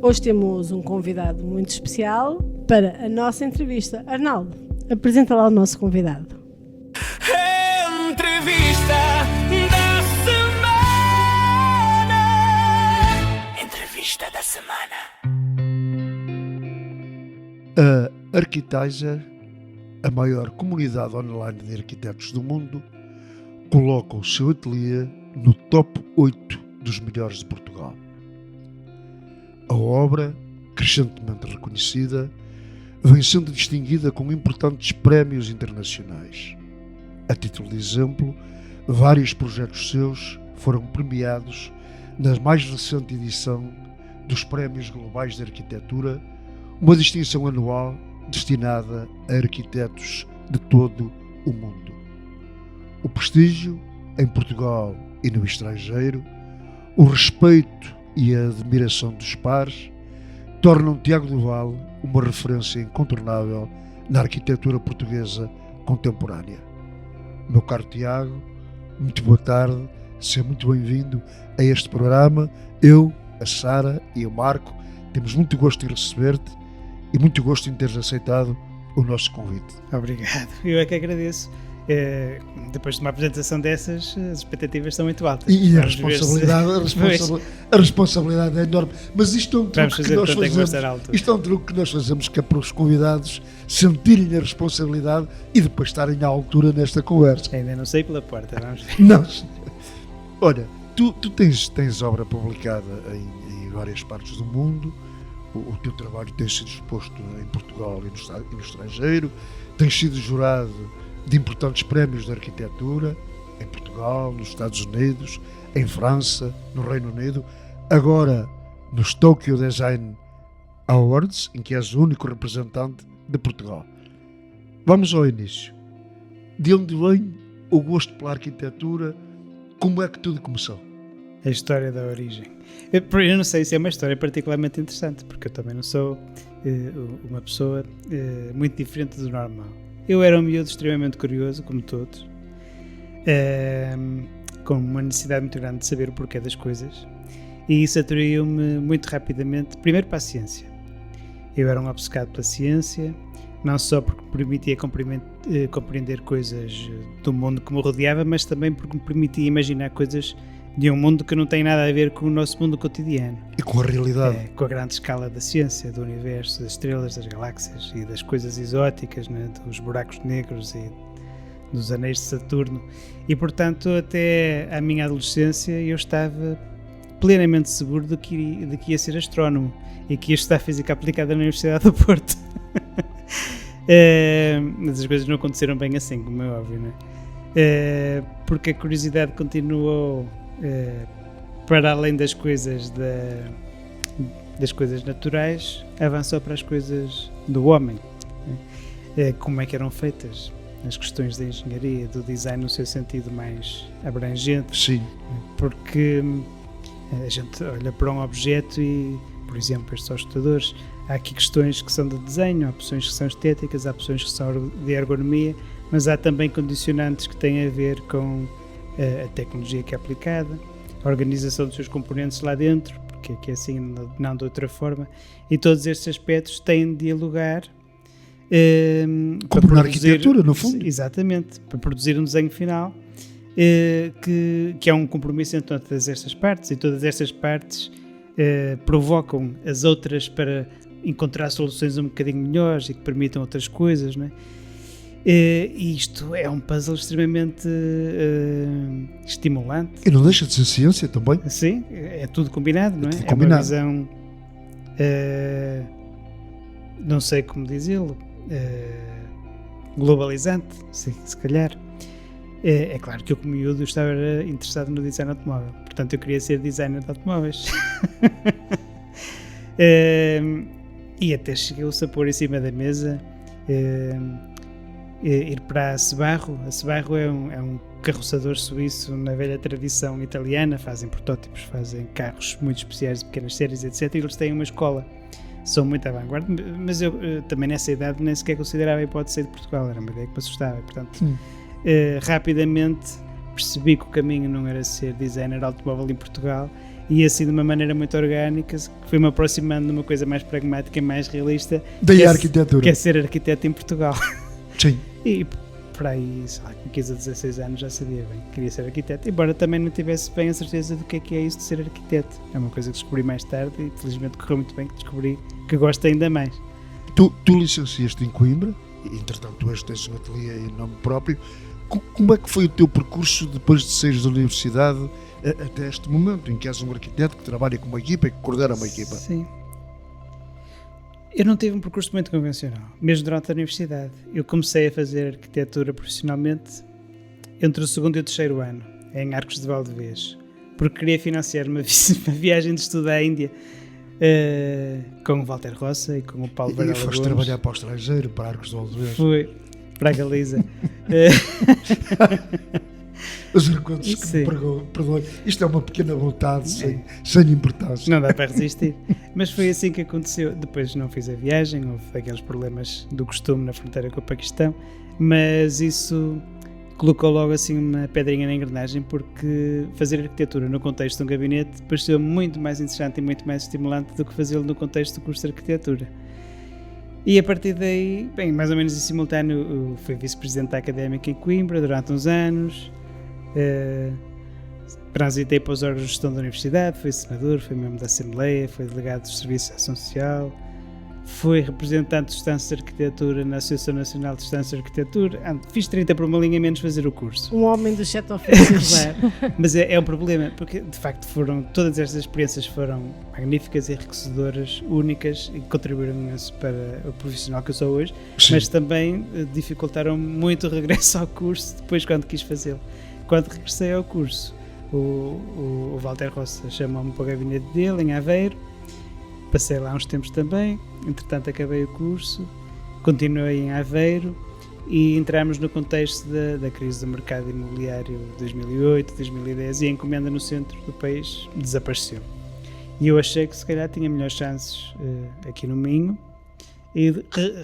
Hoje temos um convidado muito especial para a nossa entrevista. Arnaldo, apresenta lá o nosso convidado. Entrevista da semana. Entrevista da semana. A Architizer, a maior comunidade online de arquitetos do mundo, coloca o seu ateliê no top 8 dos melhores de Portugal. A obra, crescentemente reconhecida, vem sendo distinguida com importantes prémios internacionais. A título de exemplo, vários projetos seus foram premiados na mais recente edição dos Prémios Globais de Arquitetura, uma distinção anual destinada a arquitetos de todo o mundo. O prestígio, em Portugal e no estrangeiro, o respeito e a admiração dos pares tornam Tiago do Val uma referência incontornável na arquitetura portuguesa contemporânea. Meu caro Tiago, muito boa tarde, seja muito bem-vindo a este programa. Eu, a Sara e o Marco temos muito gosto em receber-te e muito gosto em teres aceitado o nosso convite. Obrigado, eu é que agradeço. Depois de uma apresentação dessas, as expectativas são muito altas. E a responsabilidade é enorme. Mas isto é um truque que nós fazemos. Isto é um truque que nós fazemos, que é para os convidados sentirem a responsabilidade e depois estarem à altura nesta conversa. Ainda não sei pela porta, vamos ver. Não. Olha, tu tens obra publicada em várias partes do mundo. O teu trabalho tem sido exposto em Portugal e no estrangeiro. Tens sido jurado de importantes prémios de arquitetura em Portugal, nos Estados Unidos, em França, no Reino Unido, agora nos Tokyo Design Awards, em que és o único representante de Portugal. Vamos ao início. De onde vem o gosto pela arquitetura? Como é que tudo começou? A história da origem. Eu não sei se é uma história particularmente interessante, porque eu também não sou uma pessoa muito diferente do normal. Eu era um miúdo extremamente curioso, como todos, com uma necessidade muito grande de saber o porquê das coisas, e isso atraiu-me muito rapidamente, primeiro para a ciência. Eu era um obcecado pela ciência, não só porque me permitia compreender coisas do mundo que me rodeava, mas também porque me permitia imaginar coisas de um mundo que não tem nada a ver com o nosso mundo cotidiano. E com a realidade. Com a grande escala da ciência, do universo, das estrelas, das galáxias e das coisas exóticas, né, dos buracos negros e dos anéis de Saturno. E, portanto, até à minha adolescência eu estava plenamente seguro de que ia ser astrónomo e que ia estudar Física Aplicada na Universidade do Porto. Mas as coisas não aconteceram bem assim, como é óbvio, né? Porque a curiosidade continuou para além das coisas naturais, avançou para as coisas do homem, né? Como é que eram feitas as questões da engenharia, do design no seu sentido mais abrangente. Sim. Porque a gente olha para um objeto e, por exemplo, estes auscultadores, há aqui questões que são de desenho, há opções que são estéticas, há opções que são de ergonomia, mas há também condicionantes que têm a ver com a tecnologia que é aplicada, a organização dos seus componentes lá dentro, porque é assim, não de outra forma, e todos estes aspectos têm de dialogar como na arquitetura, no fundo. Exatamente, para produzir um desenho final que é um compromisso entre todas estas partes, e todas estas partes provocam as outras para encontrar soluções um bocadinho melhores e que permitam outras coisas, não é? E isto é um puzzle extremamente estimulante. E não deixa de ser ciência também. Sim, é tudo combinado, não é? Tudo combinado. É uma visão, não sei como dizê-lo, globalizante, se calhar. É claro que eu, como miúdo, estava interessado no design automóvel, portanto eu queria ser designer de automóveis. E até chegou-se a pôr em cima da mesa ir para a Sbarro. A Sbarro é um carroçador suíço na velha tradição italiana, fazem protótipos, fazem carros muito especiais de pequenas séries, etc. E eles têm uma escola, são muito à vanguarda, mas eu também nessa idade nem sequer considerava a hipótese de Portugal, era uma ideia que me assustava, portanto rapidamente percebi que o caminho não era ser designer automóvel em Portugal e assim de uma maneira muito orgânica, que foi-me aproximando de uma coisa mais pragmática e mais realista, Daí que a é- arquitetura. que é ser arquiteto em Portugal. Sim. E por aí, sei lá, com 15 a 16 anos já sabia bem que queria ser arquiteto, embora também não tivesse bem a certeza do que é isso de ser arquiteto. É uma coisa que descobri mais tarde e felizmente correu muito bem, que descobri que gosto ainda mais. Tu licenciaste em Coimbra, e, entretanto tu hoje tens um ateliê em nome próprio. Como é que foi o teu percurso depois de saíres da universidade até este momento, em que és um arquiteto que trabalha com uma equipa e que coordena uma equipa? Sim. Eu não tive um percurso muito convencional, mesmo durante a universidade. Eu comecei a fazer arquitetura profissionalmente entre o segundo e o terceiro ano, em Arcos de Valdevez, porque queria financiar uma viagem de estudo à Índia com o Walter Roça e com o Paulo E Varela foste Gomes. trabalhar para o estrangeiro, para Arcos de Valdevez. Fui para a Galiza. Os recontos que Sim. me perdoem. Isto é uma pequena vontade sem importância. Não dá para resistir. Mas foi assim que aconteceu. Depois não fiz a viagem, houve aqueles problemas do costume na fronteira com o Paquistão, mas isso colocou logo assim uma pedrinha na engrenagem, porque fazer arquitetura no contexto de um gabinete pareceu muito mais interessante e muito mais estimulante do que fazê-lo no contexto do curso de arquitetura. E a partir daí, bem, mais ou menos em simultâneo, eu fui vice-presidente da Académica em Coimbra durante uns anos. Transitei para os órgãos de gestão da universidade, fui senador, fui membro da Assembleia, fui delegado do Serviço de Ação Social, fui representante de Estudantes de Arquitetura na Associação Nacional de Estudantes de Arquitetura. Fiz 30 por uma linha menos fazer o curso. Um homem dos 7 ofícios. Claro, mas é um problema, porque de facto todas estas experiências foram magníficas, enriquecedoras, únicas e contribuíram imenso para o profissional que eu sou hoje, Sim. mas também dificultaram muito o regresso ao curso depois quando quis fazê-lo. Quando regressei ao curso, o Walter Roça chamou-me para o gabinete dele em Aveiro, passei lá uns tempos também, entretanto acabei o curso, continuei em Aveiro e entramos no contexto da crise do mercado imobiliário de 2008, 2010 e a encomenda no centro do país desapareceu. E eu achei que se calhar tinha melhores chances aqui no Minho e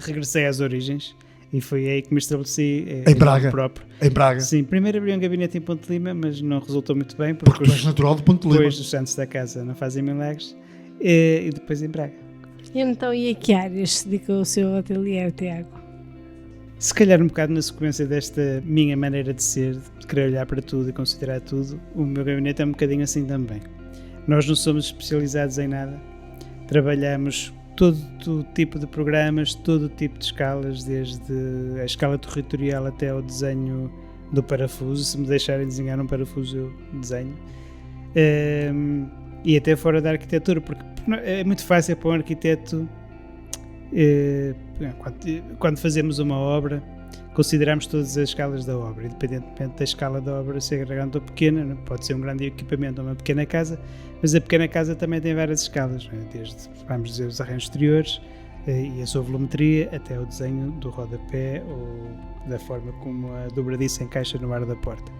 regressei às origens. E foi aí que me estabeleci Em Braga. próprio. Em Braga. Sim, primeiro abri um gabinete em Ponte Lima, mas não resultou muito bem, Porque tu és natural de Ponte Lima. depois os santos da casa não fazem milagres, e depois em Braga. Então, e a que áreas se dedica o seu ateliê, Tiago? Se calhar um bocado na sequência desta minha maneira de ser, de querer olhar para tudo e considerar tudo, o meu gabinete é um bocadinho assim também. Nós não somos especializados em nada, trabalhamos todo o tipo de programas, todo o tipo de escalas, desde a escala territorial até ao desenho do parafuso. Se me deixarem desenhar um parafuso, eu desenho. E até fora da arquitetura, porque é muito fácil para um arquiteto, quando fazemos uma obra, consideramos todas as escalas da obra, independentemente da escala da obra ser grande ou pequena. Pode ser um grande equipamento ou uma pequena casa, mas a pequena casa também tem várias escalas, não é? Desde, vamos dizer, os arranjos exteriores e a sua volumetria, até o desenho do rodapé ou da forma como a dobradiça encaixa no ar da porta.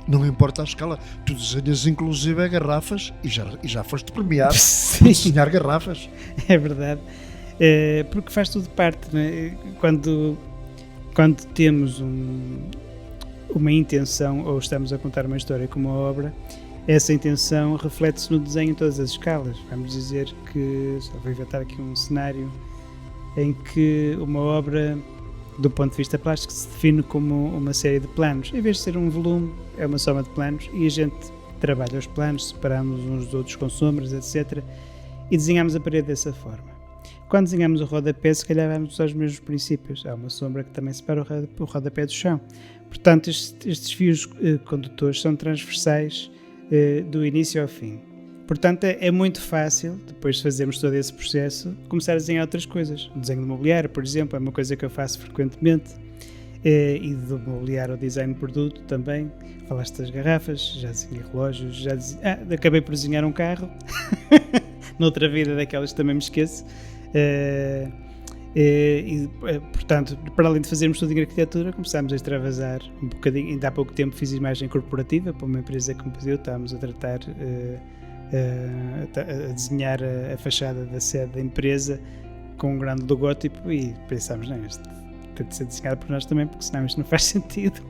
Não importa a escala, tu desenhas inclusive garrafas e já foste premiado Sim. por desenhar garrafas. É verdade, porque faz tudo parte, não é? Quando temos uma intenção ou estamos a contar uma história com uma obra, essa intenção reflete-se no desenho em todas as escalas. Vamos dizer que, vou inventar aqui um cenário em que uma obra, do ponto de vista plástico, se define como uma série de planos. Em vez de ser um volume, é uma soma de planos, e a gente trabalha os planos, separamos uns dos outros com sombras, etc. E desenhamos a parede dessa forma. Quando desenhamos o rodapé, se calhar vamos usar os mesmos princípios. Há uma sombra que também separa o rodapé do chão. Portanto, estes fios condutores são transversais do início ao fim. Portanto, é muito fácil, depois de fazermos todo esse processo, começar a desenhar outras coisas. O desenho de mobiliário, por exemplo, é uma coisa que eu faço frequentemente, e do mobiliário ao design de produto também. Falaste das garrafas, já desenhei relógios, acabei por desenhar um carro, noutra vida daquelas que também me esqueço. Portanto, para além de fazermos tudo em arquitetura, começámos a extravasar um bocadinho. Ainda há pouco tempo fiz imagem corporativa para uma empresa que me pediu, estávamos a tratar, a desenhar a fachada da sede da empresa com um grande logótipo, e pensámos, não, isto tem de ser desenhado por nós também, porque senão isto não faz sentido.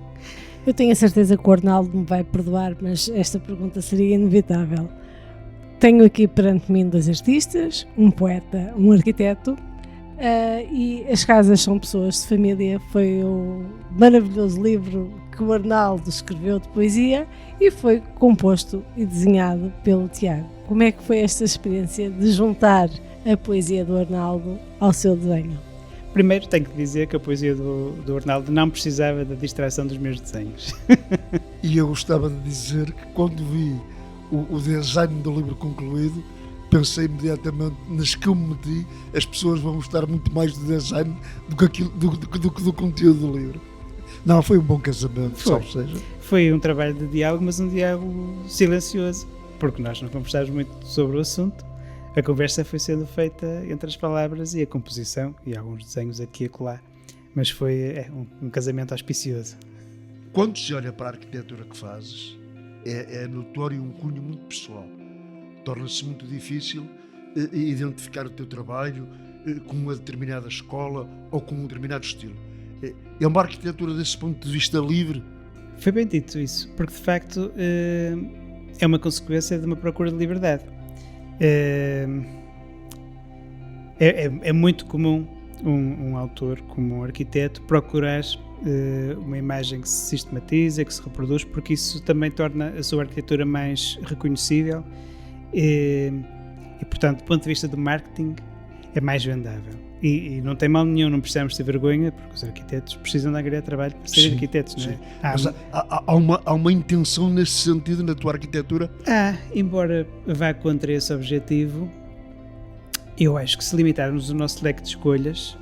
Eu tenho a certeza que o Arnaldo me vai perdoar, mas esta pergunta seria inevitável. Tenho aqui perante mim 2 artistas, um poeta, um arquiteto, e as casas são pessoas de família. Foi o maravilhoso livro que o Arnaldo escreveu de poesia e foi composto e desenhado pelo Tiago. Como é que foi esta experiência de juntar a poesia do Arnaldo ao seu desenho? Primeiro tenho que dizer que a poesia do Arnaldo não precisava da distração dos meus desenhos. E eu gostava de dizer que quando vi o design do livro concluído, pensei imediatamente nas que eu me meti, as pessoas vão gostar muito mais do design do que do conteúdo do livro. Não, foi um bom casamento, salvo seja. Foi um trabalho de diálogo, mas um diálogo silencioso, porque nós não conversámos muito sobre o assunto. A conversa foi sendo feita entre as palavras e a composição e alguns desenhos aqui e acolá, mas foi um casamento auspicioso. Quando se olha para a arquitetura que fazes, é notório um cunho muito pessoal. Torna-se muito difícil identificar o teu trabalho com uma determinada escola ou com um determinado estilo. É uma arquitetura desse ponto de vista livre? Foi bem dito isso, porque de facto é uma consequência de uma procura de liberdade. É muito comum um autor, como um arquiteto, procurar uma imagem que se sistematiza, que se reproduz, porque isso também torna a sua arquitetura mais reconhecível e portanto, do ponto de vista do marketing, é mais vendável. E não tem mal nenhum, não precisamos ter vergonha, porque os arquitetos precisam de angariar trabalho para serem arquitetos, não é? Mas há uma intenção nesse sentido na tua arquitetura? Embora vá contra esse objetivo, eu acho que se limitarmos o nosso leque de escolhas,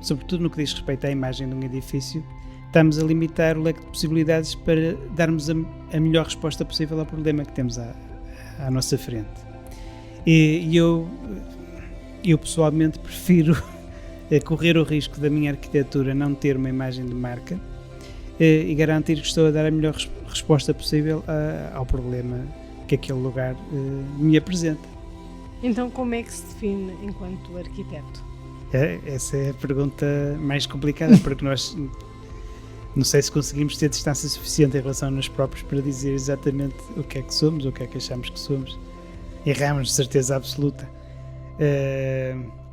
sobretudo no que diz respeito à imagem de um edifício, estamos a limitar o leque de possibilidades para darmos a melhor resposta possível ao problema que temos à nossa frente. E eu pessoalmente prefiro correr o risco da minha arquitetura não ter uma imagem de marca e garantir que estou a dar a melhor resposta possível ao problema que aquele lugar me apresenta. Então, como é que se define enquanto arquiteto? Essa é a pergunta mais complicada, porque nós não sei se conseguimos ter distância suficiente em relação a nós próprios para dizer exatamente o que é que somos, o que é que achamos que somos. Erramos de certeza absoluta.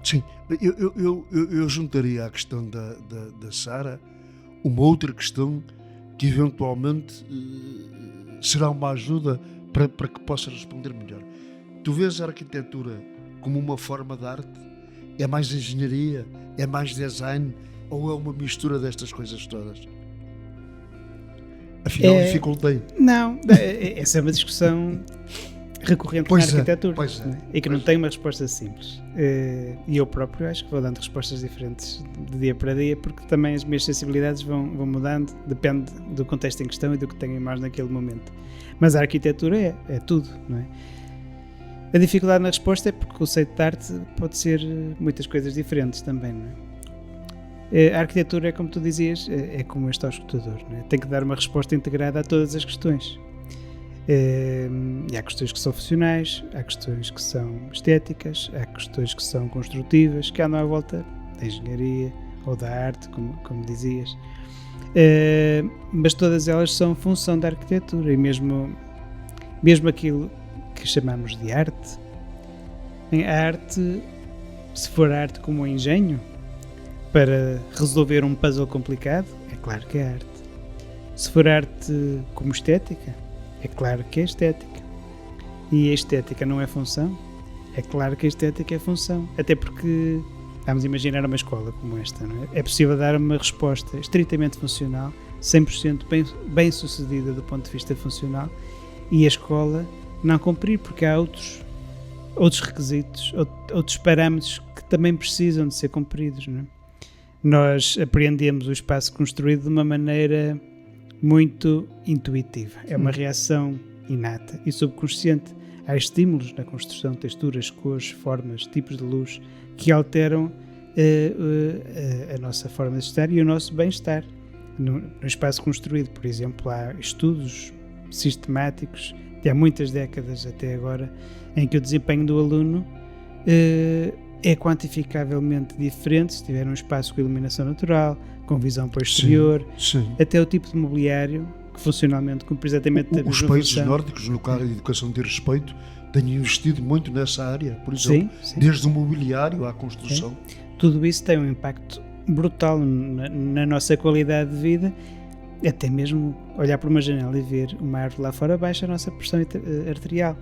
Sim, eu juntaria à questão da Sara uma outra questão que eventualmente será uma ajuda para que possa responder melhor. Tu vês a arquitetura como uma forma de arte? É mais engenharia? É mais design? Ou é uma mistura destas coisas todas? Afinal, dificultei. Não, essa é uma discussão recorrente na arquitetura, e que não tem uma resposta simples. E eu próprio acho que vou dando respostas diferentes de dia para dia, porque também as minhas sensibilidades vão mudando, depende do contexto em questão e do que tenho em mãos naquele momento. Mas a arquitetura é tudo, não é? A dificuldade na resposta é porque o conceito de arte pode ser muitas coisas diferentes também, não é? A arquitetura é como tu dizias, é como este escutador, não é? Tem que dar uma resposta integrada a todas as questões. E há questões que são funcionais, há questões que são estéticas, há questões que são construtivas, que andam à volta da engenharia ou da arte, como dizias. Mas todas elas são função da arquitetura, e mesmo aquilo que chamamos de arte. A arte, se for arte como um engenho para resolver um puzzle complicado, é claro que é arte. Se for arte como estética, é claro que é estética. E a estética não é função? É claro que a estética é função. Até porque, vamos imaginar uma escola como esta, não é? É possível dar uma resposta estritamente funcional, 100% bem sucedida do ponto de vista funcional, e a escola não cumprir, porque há outros requisitos, outros parâmetros que também precisam de ser cumpridos, não é? Nós apreendemos o espaço construído de uma maneira muito intuitiva. É uma reação inata e subconsciente. Há estímulos na construção, texturas, cores, formas, tipos de luz que alteram a nossa forma de estar e o nosso bem-estar. No espaço construído, por exemplo, há estudos sistemáticos de há muitas décadas até agora, em que o desempenho do aluno é quantificavelmente diferente se tiver um espaço com iluminação natural, com visão para o exterior, Sim. até o tipo de mobiliário, que funcionalmente cumpre exatamente a Os mesma países função. nórdicos, no caso de educação de respeito, têm investido muito nessa área, por exemplo, Sim. desde o mobiliário à construção. Tudo isso tem um impacto brutal na nossa qualidade de vida, até mesmo olhar por uma janela e ver uma árvore lá fora baixa a nossa pressão arterial.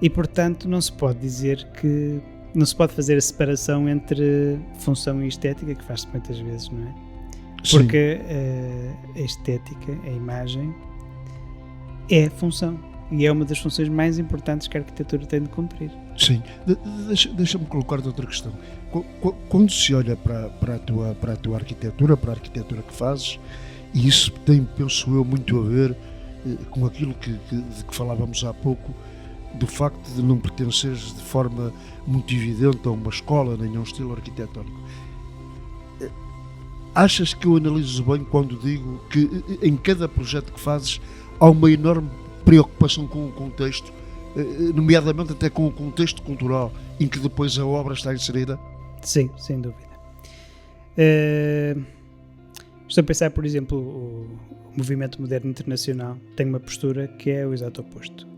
E, portanto, não se pode dizer que... Não se pode fazer a separação entre função e estética, que faz-se muitas vezes, não é? Porque a estética, a imagem, é função. E é uma das funções mais importantes que a arquitetura tem de cumprir. Sim. Deixa-me colocar-te outra questão. Quando se olha para a tua arquitetura, para a arquitetura que fazes, e isso tem, penso eu, muito a ver com aquilo de que falávamos há pouco, do facto de não pertenceres de forma muito evidente a uma escola nem a um estilo arquitetónico. Achas que eu analiso bem quando digo que em cada projeto que fazes há uma enorme preocupação com o contexto, nomeadamente até com o contexto cultural em que depois a obra está inserida? Sim, sem dúvida. Estou a pensar, por exemplo, o movimento moderno internacional tem uma postura que é o exato oposto.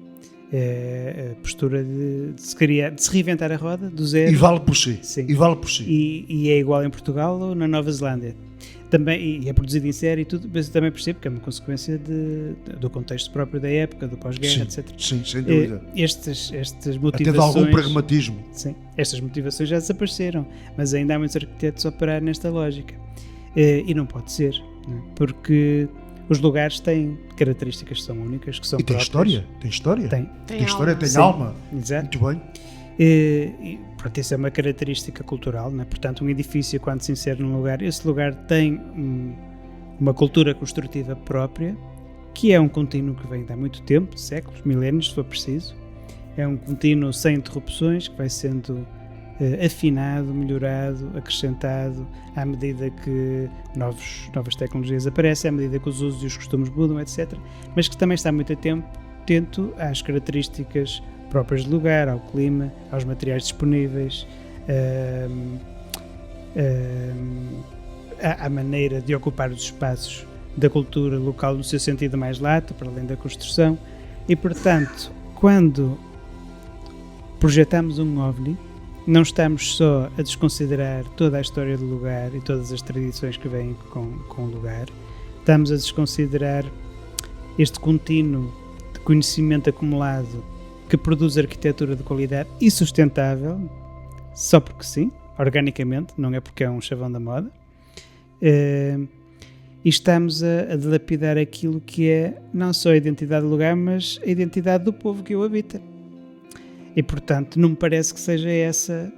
É a postura de se reinventar a roda do zero. E vale por si. Sim. E vale por si. E é igual em Portugal ou na Nova Zelândia. Também, e é produzido em série e tudo, mas eu também percebo que é uma consequência do contexto próprio da época, do pós-guerra, etc. Sim, sem dúvida. Estas motivações... Até de algum pragmatismo. Sim, estas motivações já desapareceram, mas ainda há muitos arquitetos a operar nesta lógica. E não pode ser, não é? Porque os lugares têm características que são únicas, que são E tem próprias. história. Tem história. Tem História, tem Sim, alma. Exato. Muito bem. E pronto, isso é uma característica cultural, não é? Portanto, um edifício, quando se insere num lugar, esse lugar tem uma cultura construtiva própria, que é um contínuo que vem de há muito tempo, séculos, milénios, se for preciso. É um contínuo sem interrupções, que vai sendo afinado, melhorado, acrescentado à medida que novas tecnologias aparecem, à medida que os usos e os costumes mudam, etc. Mas que também está muito atento às características próprias do lugar, ao clima, aos materiais disponíveis, à maneira de ocupar os espaços da cultura local no seu sentido mais lato, para além da construção. E, portanto, quando projetamos um OVNI, não estamos só a desconsiderar toda a história do lugar e todas as tradições que vêm com o lugar, estamos a desconsiderar este contínuo de conhecimento acumulado que produz arquitetura de qualidade e sustentável, só porque sim, organicamente, não é porque é um chavão da moda, e estamos a dilapidar aquilo que é não só a identidade do lugar, mas a identidade do povo que o habita. E, portanto, não me parece que seja essa...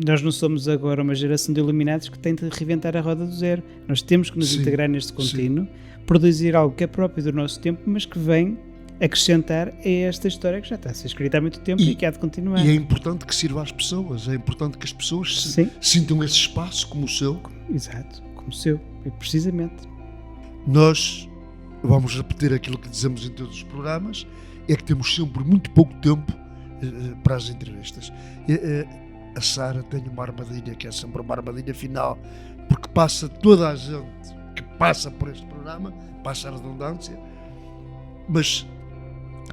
Nós não somos agora uma geração de iluminados que tem de reinventar a roda do zero. Nós temos que nos integrar neste contínuo, produzir algo que é próprio do nosso tempo, mas que vem acrescentar a esta história que já está a ser escrita há muito tempo e que há de continuar. E é importante que sirva às pessoas, é importante que as pessoas sintam esse espaço como o seu. Exato, como o seu, e precisamente. Nós vamos repetir aquilo que dizemos em todos os programas, é que temos sempre muito pouco tempo para as entrevistas. A Sara tem uma armadilha, que é sempre uma armadilha final, porque passa toda a gente que passa por este programa, passa a redundância, mas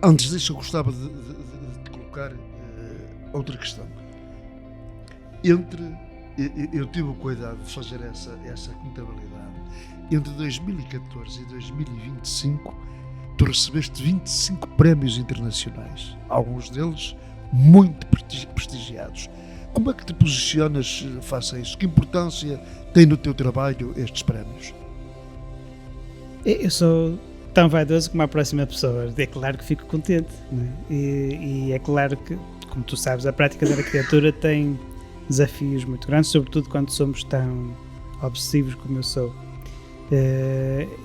antes disso eu gostava de te colocar outra questão. Eu tive o cuidado de fazer essa contabilidade. Entre 2014 e 2025 tu recebeste 25 prémios internacionais, alguns deles muito prestigiados. Como é que te posicionas face a isso? Que importância tem no teu trabalho estes prémios? Eu sou tão vaidoso como a próxima pessoa. É claro que fico contente, não é? E é claro que, como tu sabes, a prática da arquitetura tem desafios muito grandes, sobretudo quando somos tão obsessivos como eu sou.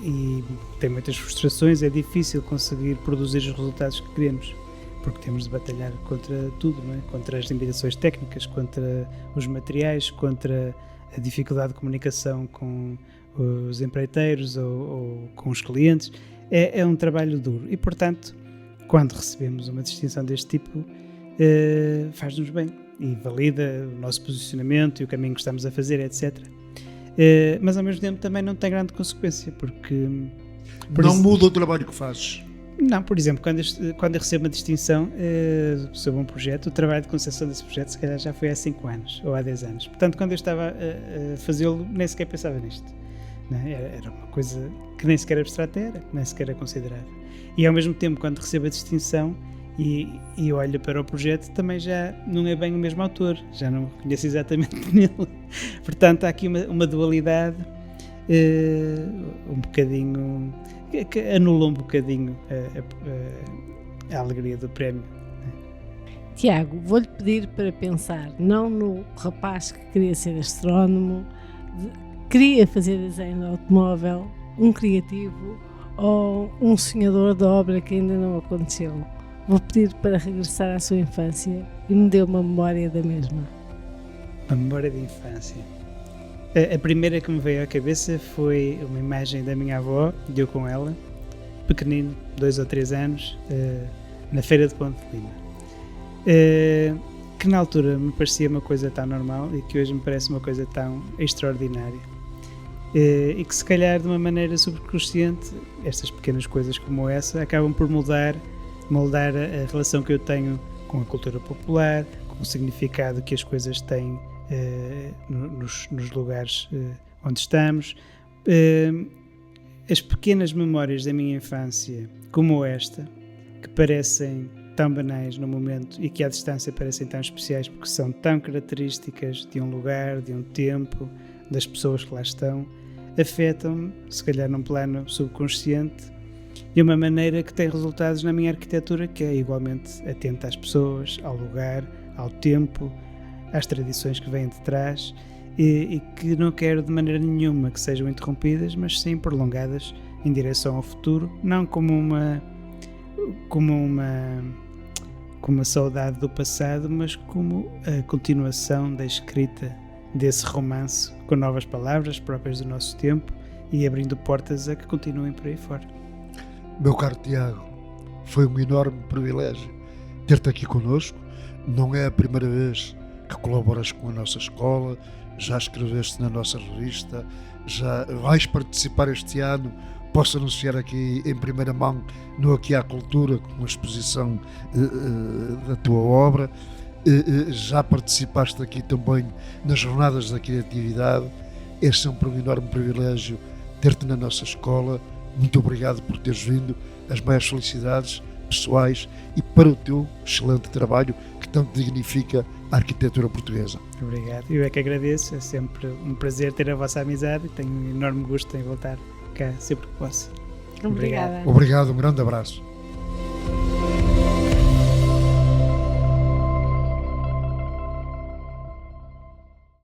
E tem muitas frustrações, é difícil conseguir produzir os resultados que queremos, porque temos de batalhar contra tudo, não é? Contra as limitações técnicas, contra os materiais, contra a dificuldade de comunicação com os empreiteiros ou com os clientes. É um trabalho duro e, portanto, quando recebemos uma distinção deste tipo, faz-nos bem. e valida o nosso posicionamento e o caminho que estamos a fazer, etc. Mas ao mesmo tempo também não tem grande consequência, porque... Não muda o trabalho que fazes. Não, por exemplo, quando eu recebo uma distinção sobre um projeto, o trabalho de concepção desse projeto se calhar já foi há 5 anos ou há 10 anos. Portanto, quando eu estava a fazê-lo, nem sequer pensava nisto. Não é? Era uma coisa que nem sequer abstrata era, nem sequer era considerada. E ao mesmo tempo, quando recebo a distinção e olho para o projeto, também já não é bem o mesmo autor, já não reconheço exatamente nele. Portanto, há aqui uma dualidade um bocadinho... que anula um bocadinho a alegria do prémio. Tiago, vou-lhe pedir para pensar não no rapaz que queria ser astrónomo, queria fazer desenho de automóvel, um criativo ou um sonhador da obra que ainda não aconteceu. Vou pedir para regressar à sua infância e me dê uma memória da mesma. Uma memória de infância. A primeira que me veio à cabeça foi uma imagem da minha avó, eu com ela, pequenino, 2 ou 3 anos, na feira de Ponte de Lima. Que na altura me parecia uma coisa tão normal e que hoje me parece uma coisa tão extraordinária. E que se calhar de uma maneira subconsciente, estas pequenas coisas como essa acabam por moldar a relação que eu tenho com a cultura popular, com o significado que as coisas têm nos lugares onde estamos. As pequenas memórias da minha infância, como esta, que parecem tão banais no momento e que à distância parecem tão especiais porque são tão características de um lugar, de um tempo, das pessoas que lá estão, afetam-me, se calhar num plano subconsciente, de uma maneira que tem resultados na minha arquitetura, que é igualmente atenta às pessoas, ao lugar, ao tempo, às tradições que vêm de trás e que não quero de maneira nenhuma que sejam interrompidas, mas sim prolongadas em direção ao futuro, não como uma saudade do passado, mas como a continuação da escrita desse romance com novas palavras próprias do nosso tempo e abrindo portas a que continuem por aí fora. Meu caro Tiago, foi um enorme privilégio ter-te aqui connosco. Não é a primeira vez que colaboras com a nossa escola, já escreveste na nossa revista, já vais participar este ano, posso anunciar aqui em primeira mão no Aqui à Cultura, com uma exposição da tua obra, já participaste aqui também nas Jornadas da Criatividade. É sempre um enorme privilégio ter-te na nossa escola. Muito obrigado por teres vindo, as maiores felicidades pessoais e para o teu excelente trabalho que tanto dignifica a arquitetura portuguesa. Obrigado, eu é que agradeço, é sempre um prazer ter a vossa amizade e tenho um enorme gosto em voltar cá sempre que posso. Obrigada. Obrigado, um grande abraço.